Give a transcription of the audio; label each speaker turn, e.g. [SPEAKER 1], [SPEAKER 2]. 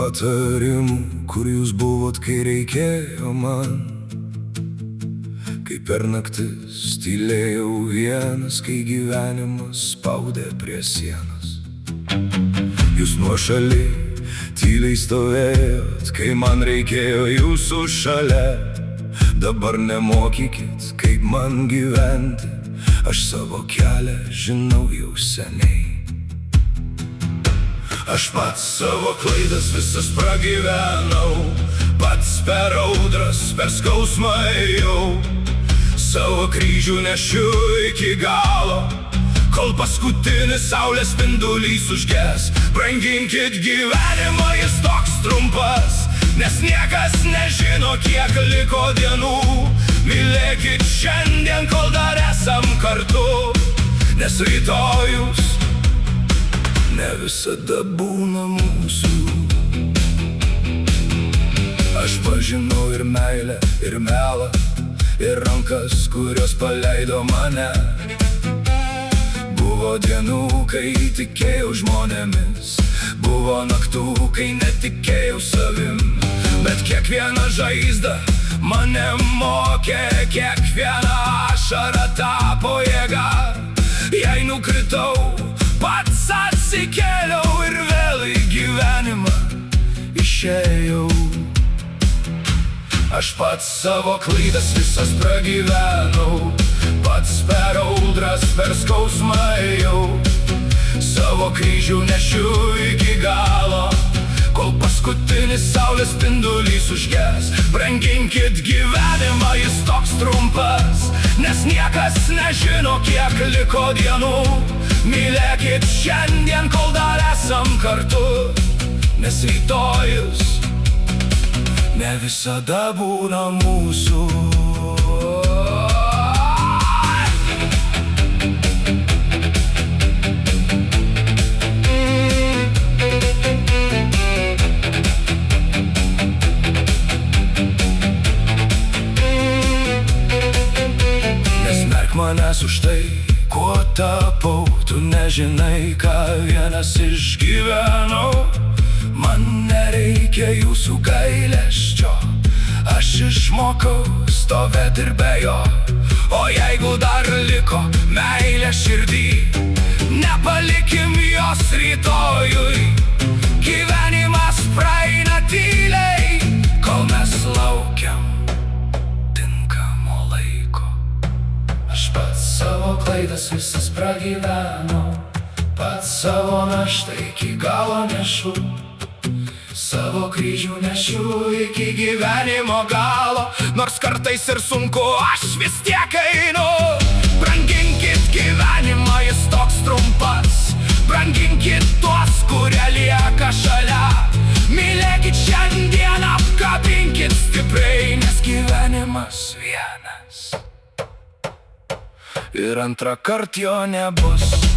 [SPEAKER 1] patarimų, kur jūs buvot, kai reikėjo man. Kai per naktis tylėjau vienas, kai gyvenimas spaudė prie sienos. Jūs nuošaly tyliai stovėjot, kai man reikėjo jūsų šalia. Dabar nemokykit, kaip man gyventi, aš savo kelią žinau jau seniai. Aš pats savo klaidas visas pragyvenau, pats per audras, per skausmą ėjau. Savo kryžių nešiu iki galo, kol paskutinis saulės spindulys užges. Branginkit gyvenimą, jis toks trumpas, nes niekas nežino, kiek liko dienų. Mylėkit šiandien, kol dar esam kartu, nes rytojus ne visada būna mūsų. Aš pažinau ir meilę, ir melą, ir rankas, kurios paleido mane. Buvo dienų, kai tikėjau žmonėmis, buvo naktų, kai netikėjau savim. Bet kiekviena žaizda mane mokė, kiekviena ašara tapo jėga. Jei nukritau, pats atsikėliau ir vėl į gyvenimą išėjau. Aš pats savo klaidas visas pragyvenau, pats per audras, per skausmą ėjau. Savo kryžių nešiu iki galo, kol paskutinis saulės spindulys užges. Branginkit gyvenimą, jis toks trumpas, nes niekas nežino, kiek liko dienų. Mylėkit šiandien, kol dar esam kartu, nes rytojus ne visada būna mūsų. Nesmerk manęs už tai, kuo tapau, tu nežinai, ką vienas išgyvenau. Man nereikia jūsų gailesčio, aš išmokau stovėt ir be jo. O jeigu dar liko meilė širdį, nepalikim jos rytojui. Gyvenimas praeina tyliai, kol mes laukiam tinkamo laiko. Aš pats savo klaidas visas pragyvenau, pats savo naštą iki galo nešu. Savo kryžių nešiu iki gyvenimo galo, nors kartais ir sunku, aš vis tiek einu. Branginkit gyvenimą, jis toks trumpas, branginkit tuos, kurie lieka šalia. Mylėkit šiandien, apkabinkit stipriai, nes gyvenimas vienas ir antrą kart jo nebus.